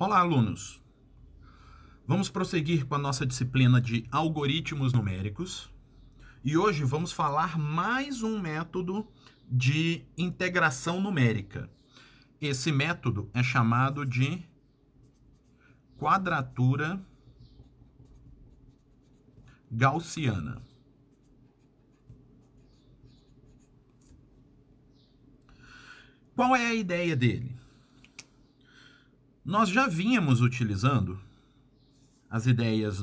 Olá, alunos! Vamos prosseguir com a nossa disciplina de algoritmos numéricos e hoje vamos falar mais um método de integração numérica. Esse método é chamado de quadratura gaussiana. Qual é a ideia dele? Nós já vínhamos utilizando as ideias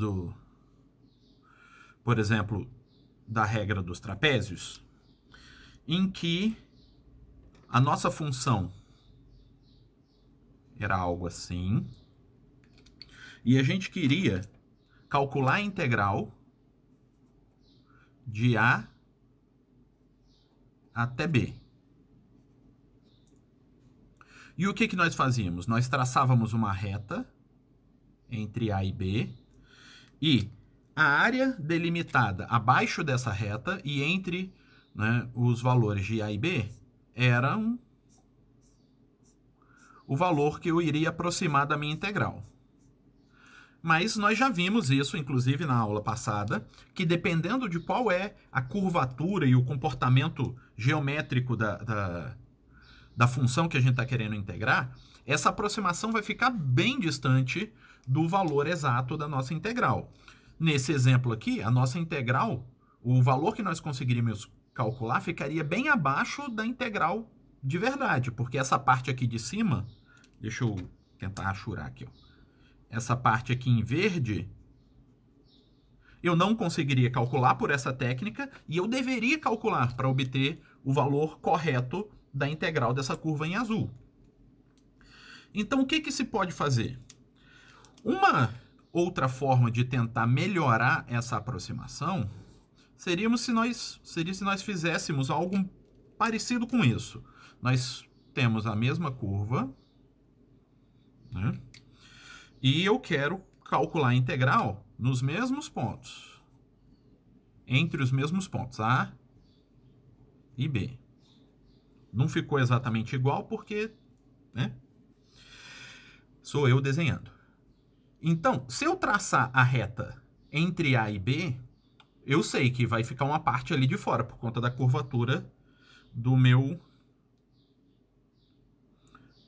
por exemplo, da regra dos trapézios, em que a nossa função era algo assim, e a gente queria calcular a integral de A até B. E o que nós fazíamos? Nós traçávamos uma reta entre A e B e a área delimitada abaixo dessa reta e entre, os valores de A e B era o valor que eu iria aproximar da minha integral. Mas nós já vimos isso, inclusive, na aula passada, que dependendo de qual é a curvatura e o comportamento geométrico da função que a gente está querendo integrar, essa aproximação vai ficar bem distante do valor exato da nossa integral. Nesse exemplo aqui, a nossa integral, o valor que nós conseguiríamos calcular ficaria bem abaixo da integral de verdade, porque essa parte aqui de cima, deixa eu tentar achurar aqui, ó. Essa parte aqui em verde, eu não conseguiria calcular por essa técnica e eu deveria calcular para obter o valor correto da integral dessa curva em azul. Então, o que se pode fazer? Uma outra forma de tentar melhorar essa aproximação seria se nós fizéssemos algo parecido com isso. Nós temos a mesma curva, e eu quero calcular a integral nos mesmos pontos, entre os mesmos pontos, A e B. Não ficou exatamente igual porque, sou eu desenhando. Então, se eu traçar a reta entre A e B, eu sei que vai ficar uma parte ali de fora, por conta da curvatura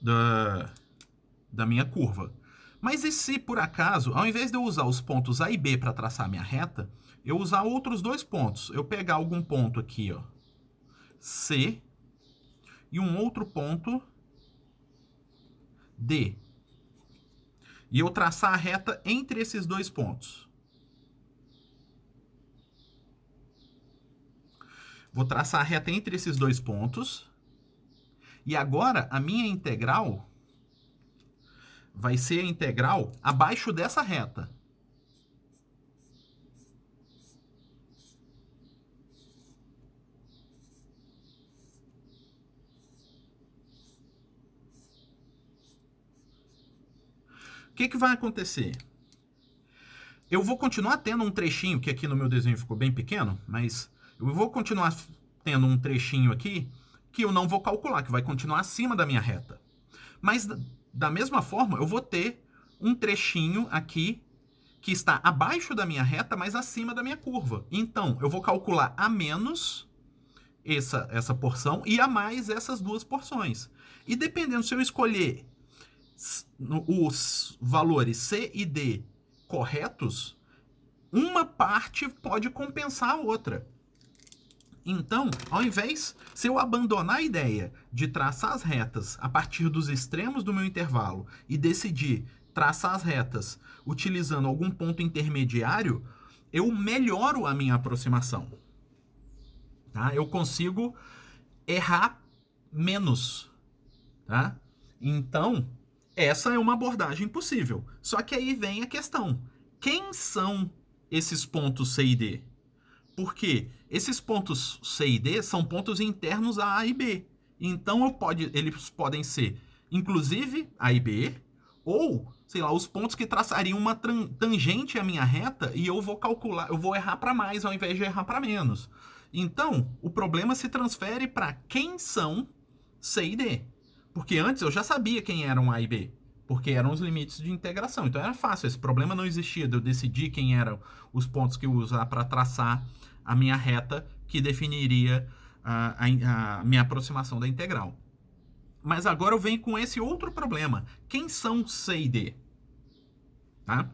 da minha curva. Mas e se, por acaso, ao invés de eu usar os pontos A e B para traçar a minha reta, eu usar outros dois pontos? Eu pegar algum ponto aqui, ó, C, e um outro ponto D. E eu traçar a reta entre esses dois pontos. Vou traçar a reta entre esses dois pontos. E agora a minha integral vai ser a integral abaixo dessa reta. O que vai acontecer? Eu vou continuar tendo um trechinho, que aqui no meu desenho ficou bem pequeno, mas eu vou continuar tendo um trechinho aqui que eu não vou calcular, que vai continuar acima da minha reta. Mas, da mesma forma, eu vou ter um trechinho aqui que está abaixo da minha reta, mas acima da minha curva. Então, eu vou calcular a menos essa porção e a mais essas duas porções. E dependendo se eu escolher os valores C e D corretos, uma parte pode compensar a outra. Então, ao invés, se eu abandonar a ideia de traçar as retas a partir dos extremos do meu intervalo e decidir traçar as retas utilizando algum ponto intermediário, eu melhoro a minha aproximação. Tá? Eu consigo errar menos. Tá? Então, essa é uma abordagem possível. Só que aí vem a questão. Quem são esses pontos C e D? Porque esses pontos C e D são pontos internos a A e B. Então, eles podem ser, inclusive, A e B, ou, sei lá, os pontos que traçariam uma tangente à minha reta e eu vou errar para mais ao invés de errar para menos. Então, o problema se transfere para quem são C e D. Porque antes eu já sabia quem eram A e B. porque eram os limites de integração. Então era fácil, esse problema não existia de eu decidir quem eram os pontos que eu usar para traçar a minha reta que definiria a minha aproximação da integral. Mas agora eu venho com esse outro problema. Quem são C e D? Tá?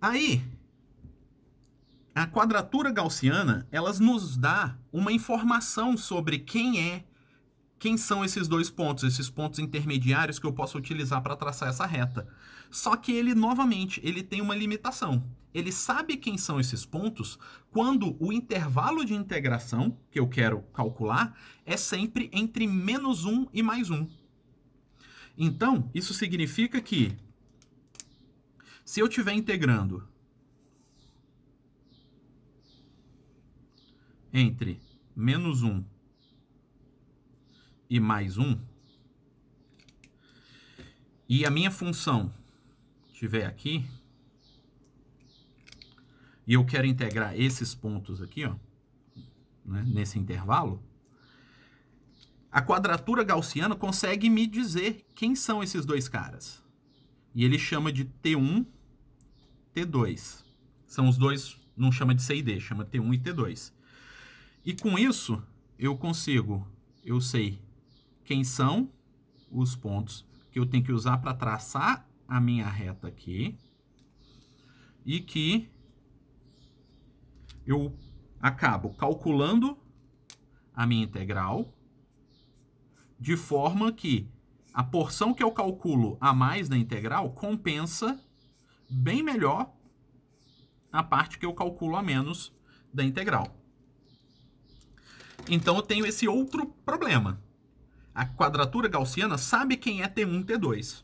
Aí, a quadratura gaussiana, elas nos dá uma informação sobre quem são esses dois pontos, esses pontos intermediários que eu posso utilizar para traçar essa reta. Só que ele, novamente, ele tem uma limitação. Ele sabe quem são esses pontos quando o intervalo de integração que eu quero calcular é sempre entre -1 e +1. Então, isso significa que se eu estiver integrando entre -1 e +1, e a minha função estiver aqui, e eu quero integrar esses pontos aqui, ó, né, nesse intervalo, a quadratura gaussiana consegue me dizer quem são esses dois caras. E ele chama de T1, T2. São os dois, não chama de C e D, chama T1 e T2. E com isso, eu sei quem são os pontos que eu tenho que usar para traçar a minha reta aqui e que eu acabo calculando a minha integral de forma que a porção que eu calculo a mais da integral compensa bem melhor a parte que eu calculo a menos da integral. Então eu tenho esse outro problema. A quadratura gaussiana sabe quem é T1 e T2,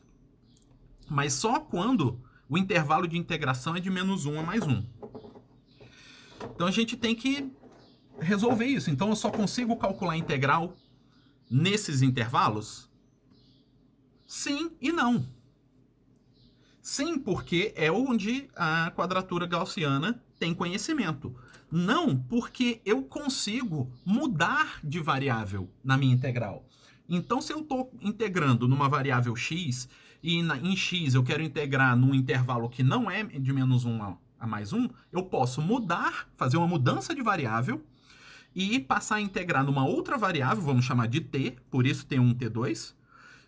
mas só quando o intervalo de integração é de -1 a +1. Então a gente tem que resolver isso. Então eu só consigo calcular a integral nesses intervalos? Sim e não. Sim, porque é onde a quadratura gaussiana tem conhecimento. Não, porque eu consigo mudar de variável na minha integral. Então, se eu estou integrando numa variável x e em x eu quero integrar num intervalo que não é de -1 a +1, eu posso mudar, fazer uma mudança de variável e passar a integrar numa outra variável, vamos chamar de t, por isso T1, T2,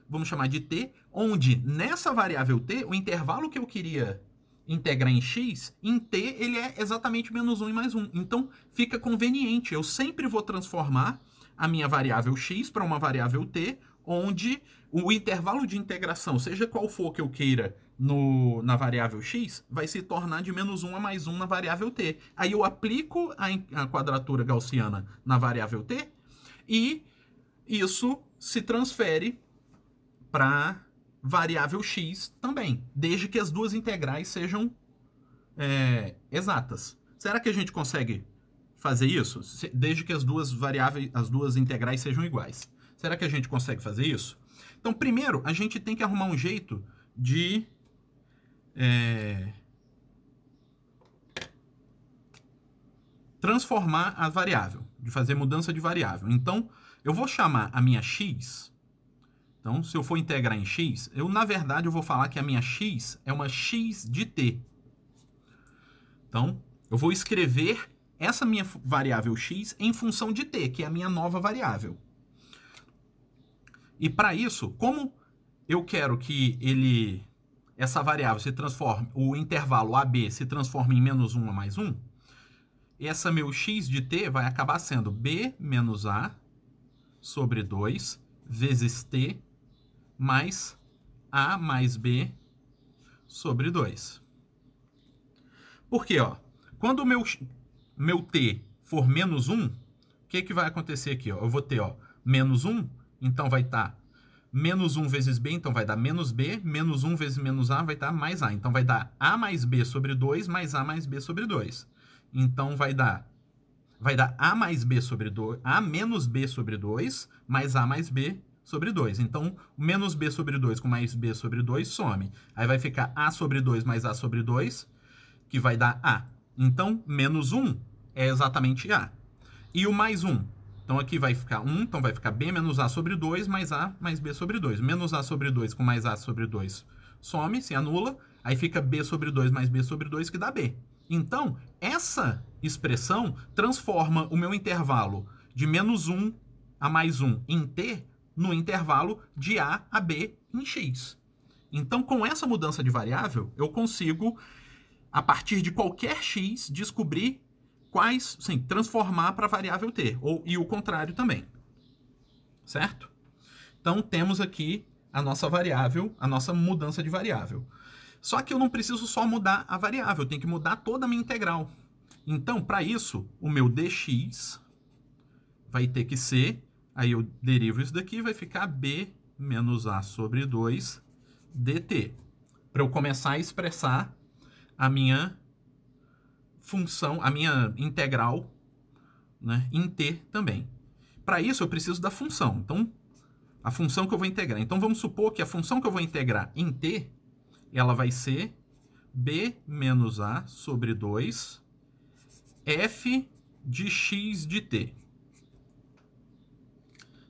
vamos chamar de t, onde nessa variável t, o intervalo que eu queria integrar em x, em t ele é exatamente -1 e +1. Então fica conveniente, eu sempre vou transformar a minha variável x para uma variável t, onde o intervalo de integração, seja qual for que eu queira na variável x, vai se tornar de -1 a +1 na variável t. Aí eu aplico a quadratura gaussiana na variável t e isso se transfere para variável x também, desde que as duas integrais sejam exatas. Será que a gente consegue fazer isso? Desde que as duas integrais sejam iguais. Será que a gente consegue fazer isso? Então, primeiro, a gente tem que arrumar um jeito de transformar a variável, de fazer mudança de variável. Então, eu vou chamar a minha x. Então, se eu for integrar em x, na verdade, eu vou falar que a minha x é uma x de t. Então, eu vou escrever essa minha variável x em função de t, que é a minha nova variável. E para isso, como eu quero que essa variável se transforme, o intervalo AB se transforme em -1 a +1, essa meu x de t vai acabar sendo b menos a sobre 2 vezes t mais a mais b sobre 2. Por quê? Quando o meu t for -1, o que vai acontecer aqui? Eu vou ter -1, então vai estar -1 vezes b, então vai dar -b, -1 vezes -a vai dar mais a. Então vai dar a mais b sobre 2 mais a mais b sobre 2. Então vai dar a mais b sobre 2, a menos b sobre 2 mais a mais b sobre 2. Então, menos b sobre 2 com mais b sobre 2 some. Aí vai ficar a sobre 2 mais a sobre 2, que vai dar a. Então, -1 é exatamente a. E o mais 1? Então aqui vai ficar 1, então vai ficar B menos A sobre 2 mais A mais B sobre 2. Menos A sobre 2 com mais A sobre 2 some, se anula. Aí fica B sobre 2 mais B sobre 2, que dá B. Então, essa expressão transforma o meu intervalo de menos 1 a mais 1 em T no intervalo de A a B em X. Então, com essa mudança de variável, eu consigo, a partir de qualquer X, descobrir quais, sim, transformar para a variável T, e o contrário também. Certo? Então, temos aqui a nossa variável, a nossa mudança de variável. Só que eu não preciso só mudar a variável, eu tenho que mudar toda a minha integral. Então, para isso, o meu dx vai ter que ser, aí eu derivo isso daqui, vai ficar b menos a sobre 2 dt. Para eu começar a expressar a minha função, a minha integral, né, em t também. Para isso, eu preciso da função. Então, a função que eu vou integrar. Então, vamos supor que a função que eu vou integrar em t, ela vai ser b menos a sobre 2 f de x de t.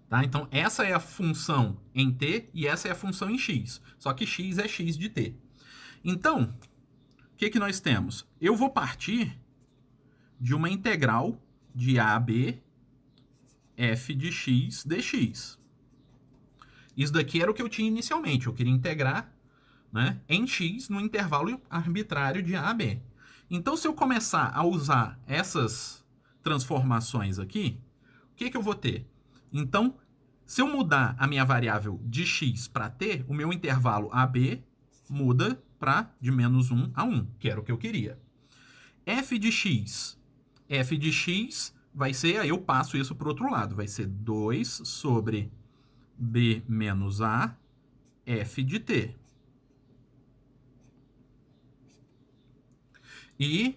Tá? Então, essa é a função em t e essa é a função em x. Só que x é x de t. Então, o que nós temos? Eu vou partir de uma integral de a a b f de x dx. Isso daqui era o que eu tinha inicialmente. Eu queria integrar, né, em x no intervalo arbitrário de a a b. Então, se eu começar a usar essas transformações aqui, o que eu vou ter? Então, se eu mudar a minha variável de x para t, o meu intervalo ab muda para de menos 1 a 1, que era o que eu queria. F de x vai ser, aí eu passo isso para o outro lado, vai ser 2 sobre b menos a f de t. E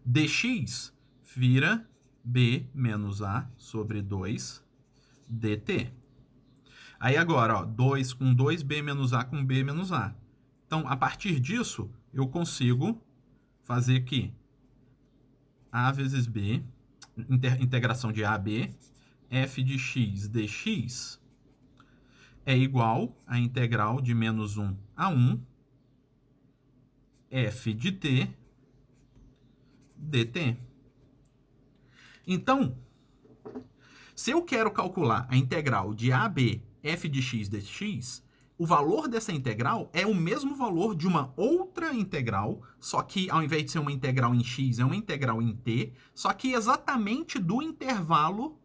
dx vira b menos a sobre 2 dt. Aí agora, ó, 2 com 2, b menos a com b menos a. Então, a partir disso, eu consigo fazer aqui a vezes b, integração de a a b, f de x dx é igual à integral de menos 1 a 1, f de t dt. Então, se eu quero calcular a integral de a a b f de x dx, o valor dessa integral é o mesmo valor de uma outra integral, só que ao invés de ser uma integral em x, é uma integral em t, só que exatamente do intervalo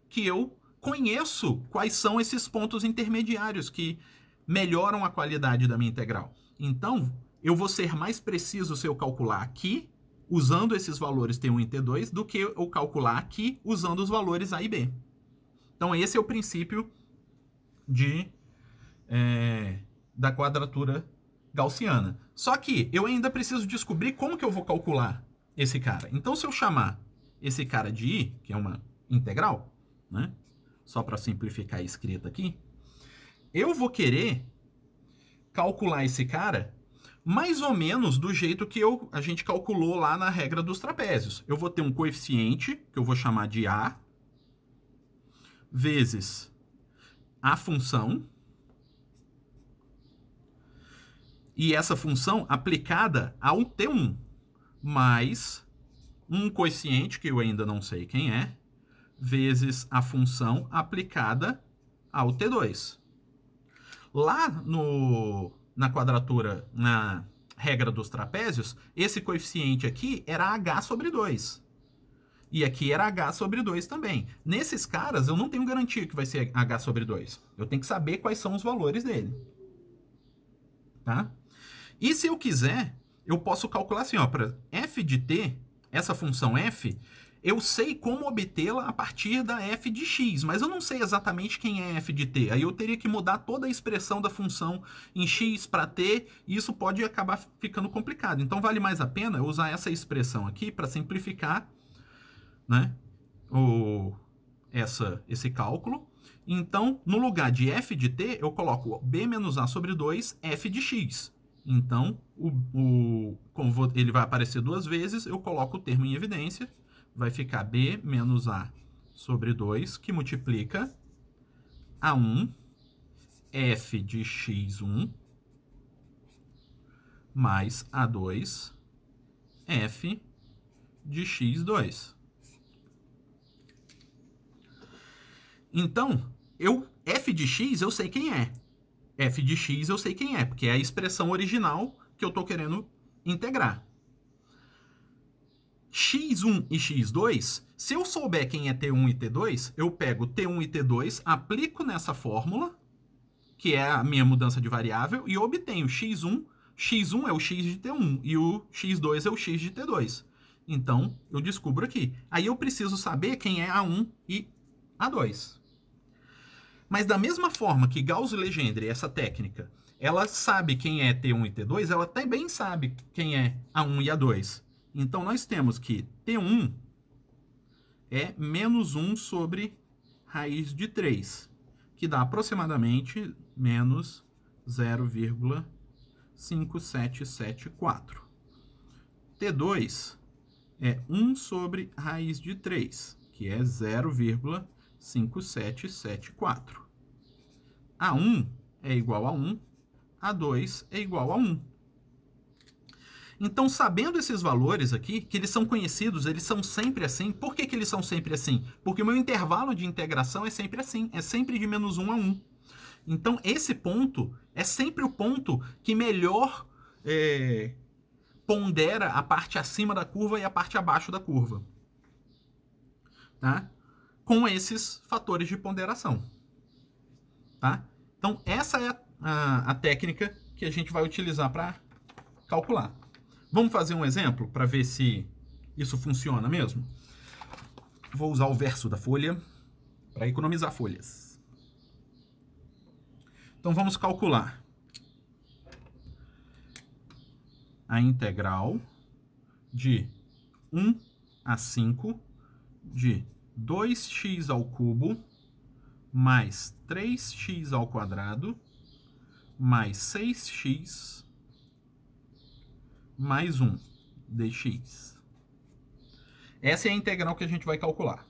que eu conheço quais são esses pontos intermediários que melhoram a qualidade da minha integral. Então, eu vou ser mais preciso se eu calcular aqui, usando esses valores T1 e T2, do que eu calcular aqui, usando os valores A e B. Então, esse é o princípio da quadratura gaussiana. Só que eu ainda preciso descobrir como que eu vou calcular esse cara. Então, se eu chamar esse cara de I, que é uma integral, né? Só para simplificar a escrita aqui, eu vou querer calcular esse cara mais ou menos do jeito que a gente calculou lá na regra dos trapézios. Eu vou ter um coeficiente, que eu vou chamar de A, vezes a função, e essa função aplicada ao T1, mais um coeficiente, que eu ainda não sei quem é, vezes a função aplicada ao T2. Lá na quadratura, na regra dos trapézios, esse coeficiente aqui era h sobre 2. E aqui era h sobre 2 também. Nesses caras, eu não tenho garantia que vai ser h sobre 2. Eu tenho que saber quais são os valores dele. Tá? E se eu quiser, eu posso calcular assim, ó, para f de t, essa função f, eu sei como obtê-la a partir da f de x, mas eu não sei exatamente quem é f de t. Aí eu teria que mudar toda a expressão da função em x para t, e isso pode acabar ficando complicado. Então vale mais a pena eu usar essa expressão aqui para simplificar, né, esse cálculo. Então, no lugar de f de t, eu coloco b menos a sobre 2 f de x. Então, como ele vai aparecer duas vezes, eu coloco o termo em evidência. Vai ficar b menos a sobre 2, que multiplica A1 f de x1 mais A2 f de x2. Então, f de x eu sei quem é. F de x eu sei quem é, porque é a expressão original que eu estou querendo integrar. x1 e x2, se eu souber quem é T1 e T2, eu pego T1 e T2, aplico nessa fórmula, que é a minha mudança de variável, e obtenho x1. x1 é o x de T1 e o x2 é o x de T2. Então, eu descubro aqui. Aí eu preciso saber quem é A1 e A2. Mas da mesma forma que Gauss e Legendre, essa técnica, ela sabe quem é T1 e T2, ela também sabe quem é A1 e A2. Então, nós temos que T1 é menos 1 sobre raiz de 3, que dá aproximadamente menos 0,5774. T2 é 1 sobre raiz de 3, que é 0,5774. A1 é igual a 1, A2 é igual a 1. Então, sabendo esses valores aqui, que eles são conhecidos, eles são sempre assim. Por que eles são sempre assim? Porque o meu intervalo de integração é sempre assim, é sempre de menos 1 a 1. Então, esse ponto é sempre o ponto que melhor pondera a parte acima da curva e a parte abaixo da curva. Tá? Com esses fatores de ponderação. Tá? Então, essa é a técnica que a gente vai utilizar para calcular. Vamos fazer um exemplo para ver se isso funciona mesmo? Vou usar o verso da folha para economizar folhas. Então, vamos calcular a integral de 1 a 5 de 2x ao cubo mais 3x ao quadrado mais 6x mais 1 dx. Essa é a integral que a gente vai calcular.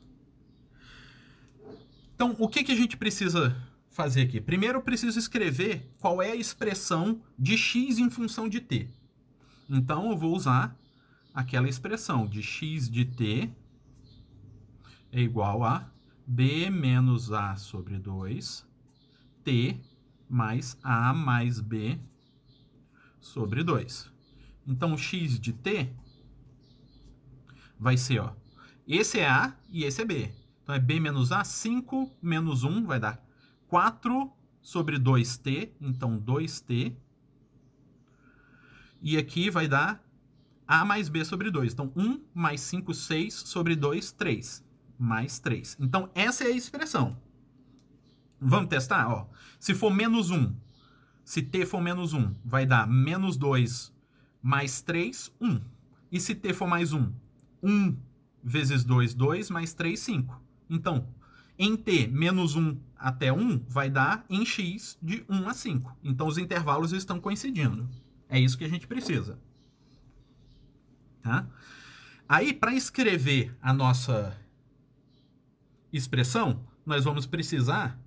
Então, o que a gente precisa fazer aqui? Primeiro, eu preciso escrever qual é a expressão de x em função de t. Então, eu vou usar aquela expressão de x de t é igual a b menos a sobre 2, t mais a mais b sobre 2. Então, o x de t vai ser, ó, esse é A e esse é B. Então, é B menos A, 5 menos 1 vai dar 4 sobre 2t, então 2t. E aqui vai dar A mais B sobre 2. Então, 1 mais 5, 6 sobre 2, 3. Mais 3. Então, essa é a expressão. Vamos testar? Ó, se for menos 1, se t for menos 1, vai dar menos 2 mais 3, 1. E se t for mais 1, 1 vezes 2, 2, mais 3, 5. Então, em t, menos 1 até 1 vai dar em x de 1 a 5. Então, os intervalos estão coincidindo. É isso que a gente precisa. Tá? Aí, para escrever a nossa expressão, nós vamos precisar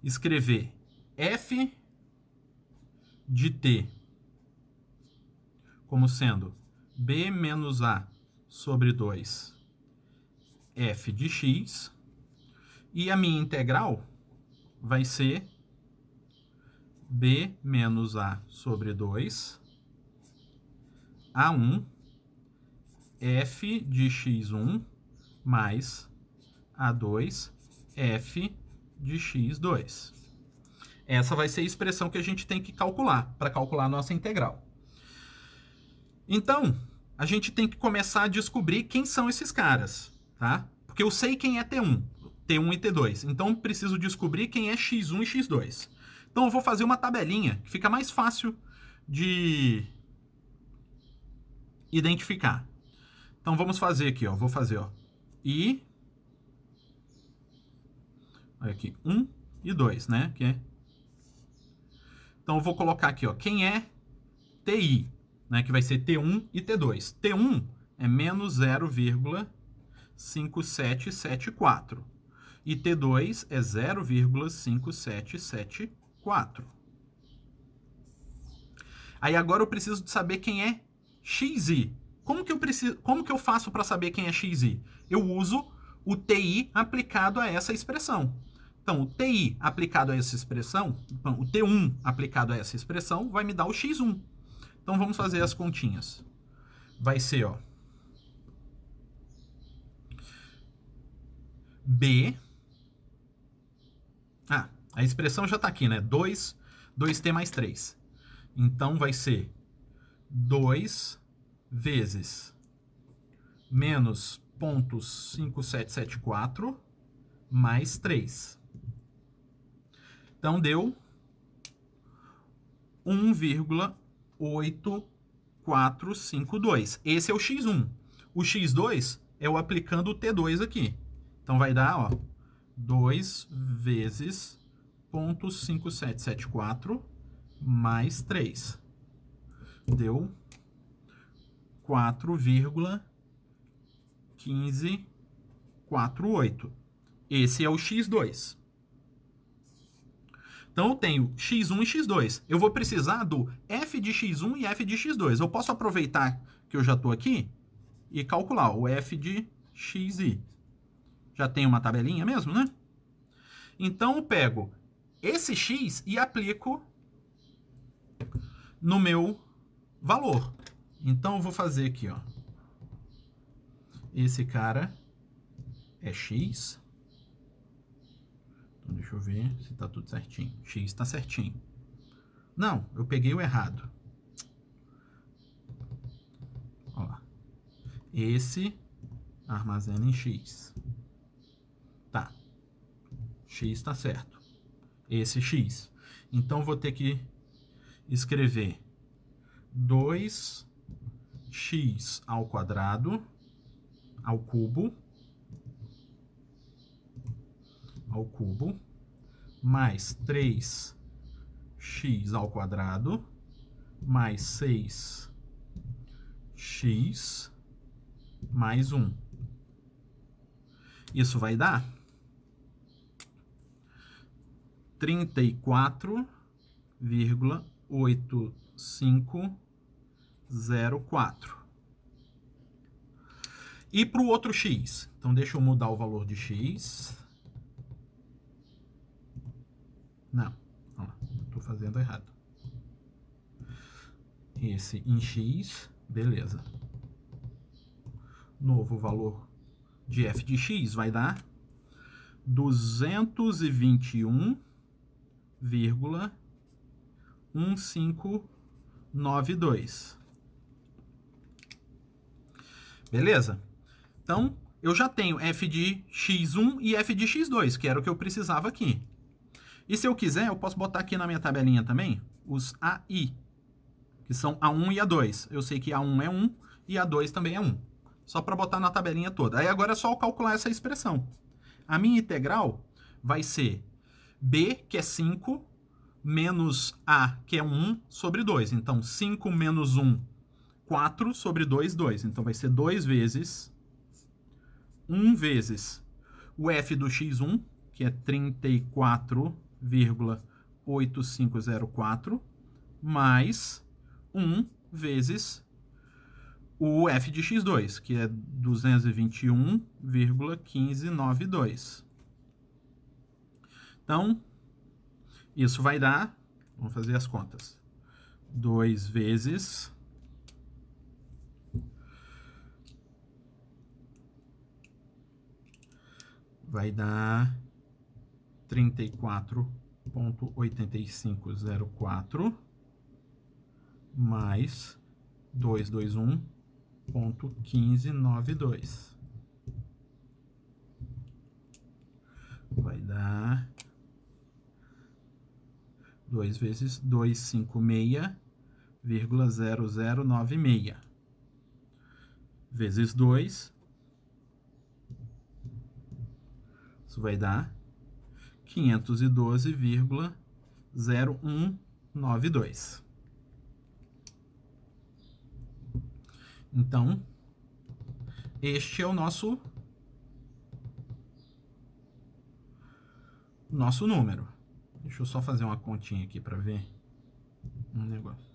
escrever f de t como sendo b menos a sobre 2 f de x, e a minha integral vai ser b menos a sobre 2 a1 f de x1 mais a2 f de x2. Essa vai ser a expressão que a gente tem que calcular, para calcular a nossa integral. Então, a gente tem que começar a descobrir quem são esses caras, tá? Porque eu sei quem é T1 e T2. Então, eu preciso descobrir quem é x1 e x2. Então, eu vou fazer uma tabelinha que fica mais fácil de identificar. Então, vamos fazer aqui, ó. Vou fazer, ó. Olha aqui, 1 e 2, né? Então, eu vou colocar aqui, ó, quem é TI, né? Que vai ser T1 e T2. T1 é menos 0,5774. 0,5774. E T2 é 0,5774. Aí agora eu preciso de saber quem é XI. Como que eu faço para saber quem é XI? Eu uso o TI aplicado a essa expressão. Então, o TI aplicado a essa expressão, o T1 aplicado a essa expressão, vai me dar o X1. Então, vamos fazer as continhas. Vai ser, ó, B... Ah, a expressão já está aqui, né? 2T mais 3. Então, vai ser 2 vezes menos 0,5774 mais 3. Então, deu 1,8452. Esse é o X1. O X2 é eu aplicando o T2 aqui. Então, vai dar, ó, 2 vezes 0,5774 mais 3. Deu 4,1548. Esse é o X2. Então, eu tenho X1 e X2. Eu vou precisar do F de X1 e F de X2. Eu posso aproveitar que eu já estou aqui e calcular o F de XI. Já tem uma tabelinha mesmo, né? Então, eu pego esse X e aplico no meu valor. Então, eu vou fazer aqui, ó. Esse cara é X. Então, deixa eu ver se tá tudo certinho. X tá certinho. Não, eu peguei o errado. Ó lá. Esse armazena em X. Tá. X tá certo. Esse X. Então, vou ter que escrever 2x ao quadrado ao cubo mais 3x ao quadrado mais 6x mais 1. Isso vai dar 34,8504. E para o outro x? Então, deixa eu mudar o valor de x. Não, estou fazendo errado. Esse em x, beleza. Novo valor de f de x vai dar 221,1592. Beleza? Então, eu já tenho f de x1 e f de x2, que era o que eu precisava aqui. E se eu quiser, eu posso botar aqui na minha tabelinha também os AI, que são A1 e A2. Eu sei que A1 é 1 e A2 também é 1. Só para botar na tabelinha toda. Aí agora é só eu calcular essa expressão. A minha integral vai ser B, que é 5, menos A, que é 1, sobre 2. Então, 5 menos 1, 4, sobre 2, 2. Então, vai ser 2 vezes 1 vezes o f do x1, que é 34,8504, mais 1 vezes o f de x2, que é 221,1592. Então, isso vai dar, vamos fazer as contas, 2 vezes vai dar 34,8504 mais 221,1592. Vai dar 2 vezes 256,0096 vezes 2. Isso vai dar 512,0192. Então, este é o nosso nosso número. Deixa eu só fazer uma continha aqui para ver um negócio.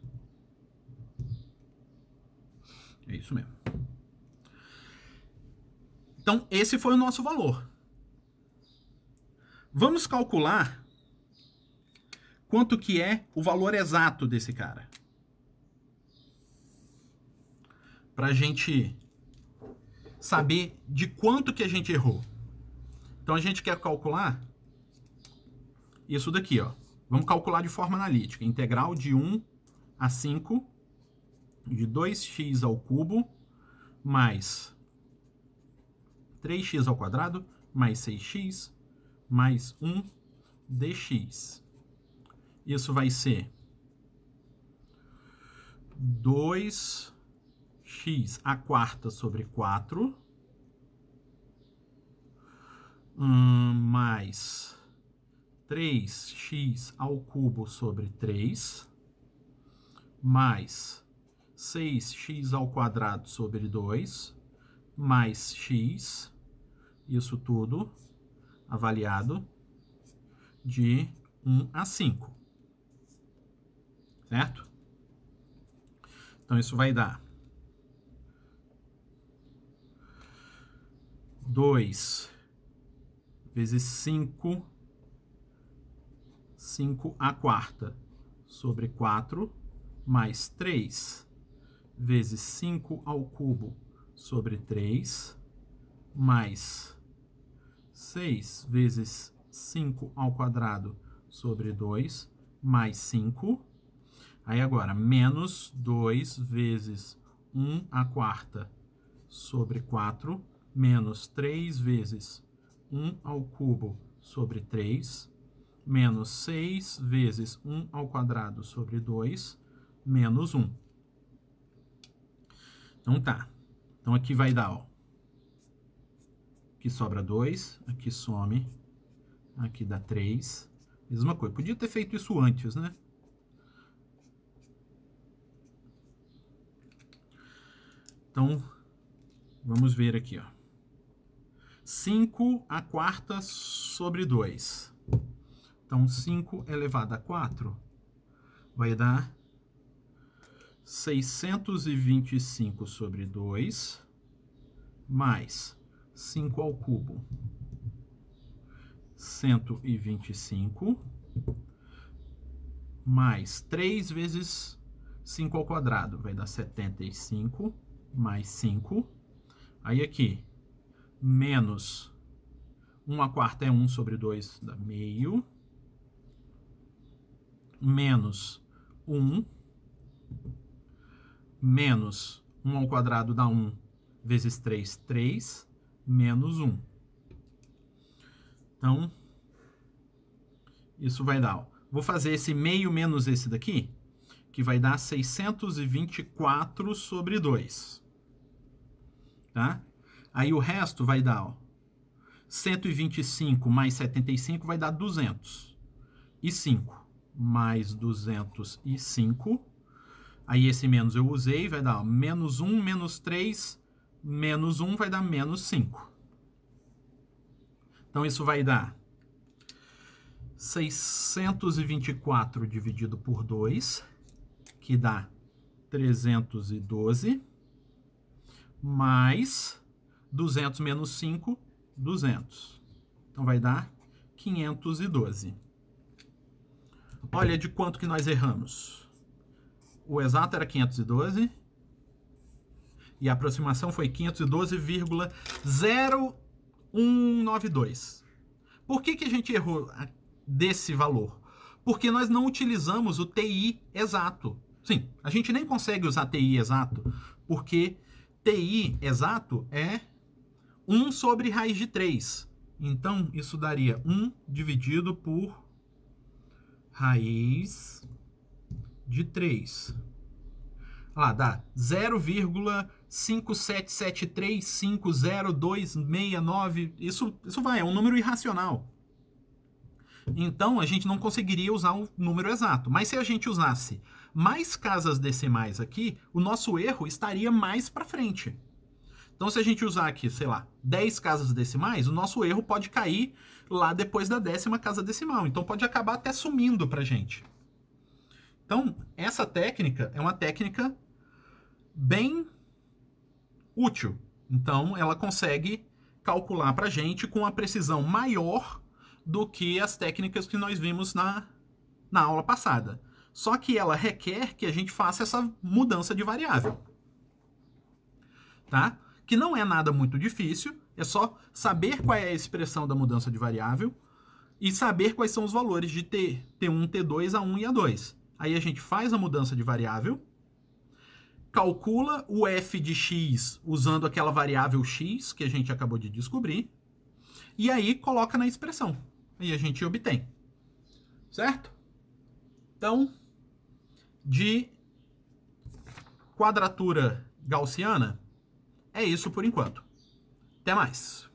É isso mesmo. Então, esse foi o nosso valor. Vamos calcular quanto que é o valor exato desse cara. Para a gente saber de quanto que a gente errou. Então, a gente quer calcular isso daqui, ó. Vamos calcular de forma analítica. Integral de 1 a 5 de 2x ao cubo mais 3x ao quadrado mais 6x mais 1 dx. Isso vai ser 2x à quarta sobre 4 mais 3x ao cubo sobre 3 mais 6x ao quadrado sobre 2 mais x, isso tudo avaliado de 1 a 5, certo? Então, isso vai dar 2 vezes 5, 5 à quarta sobre 4, mais 3 vezes 5 ao cubo sobre 3, mais 6 vezes 5 ao quadrado sobre 2, mais 5. Aí agora, menos 2 vezes 1 à quarta sobre 4, menos 3 vezes 1 ao cubo sobre 3, menos 6 vezes 1 ao quadrado sobre 2, menos 1. Então tá. Então aqui vai dar, ó. Aqui sobra 2, aqui some, aqui dá 3. Mesma coisa. Podia ter feito isso antes, né? Então, vamos ver aqui, ó. 5 à quarta sobre 2. Então, 5 elevado a 4 vai dar 625 sobre 2, mais 5 ao cubo, 125, mais 3 vezes 5 ao quadrado, vai dar 75, mais 5. Aí aqui, menos 1 à quarta é 1 sobre 2, dá meio, menos 1, menos 1 ao quadrado dá 1, vezes 3, 3, menos 1. Então, isso vai dar, ó, vou fazer esse meio menos esse daqui, que vai dar 624 sobre 2. Tá? Aí o resto vai dar, ó, 125 mais 75 vai dar 205. Mais 205. Aí esse menos eu usei, vai dar, ó, menos 1, menos 3, menos 1 vai dar menos 5. Então, isso vai dar 624 dividido por 2, que dá 312, mais 200 menos 5, 200. Então, vai dar 512. Olha de quanto que nós erramos. O exato era 512 e a aproximação foi 512,0192. Por que que a gente errou desse valor? Porque nós não utilizamos o TI exato. Sim, a gente nem consegue usar TI exato, porque TI exato é 1 sobre raiz de 3. Então, isso daria 1 dividido por raiz de 3. Lá, dá 0,577350269. Isso vai, é um número irracional. Então, a gente não conseguiria usar o número exato. Mas se a gente usasse mais casas decimais aqui, o nosso erro estaria mais para frente. Então, se a gente usar aqui, sei lá, 10 casas decimais, o nosso erro pode cair lá depois da 10ª casa decimal. Então pode acabar até sumindo pra gente. Então, essa técnica é uma técnica bem útil. Então, ela consegue calcular pra gente com uma precisão maior do que as técnicas que nós vimos na aula passada. Só que ela requer que a gente faça essa mudança de variável. Tá? Que não é nada muito difícil, é só saber qual é a expressão da mudança de variável e saber quais são os valores de T1, T2, A1 e A2. Aí a gente faz a mudança de variável, calcula o f de x usando aquela variável x que a gente acabou de descobrir, e aí coloca na expressão. E a gente obtém. Certo? Então, de quadratura gaussiana, é isso por enquanto. Até mais!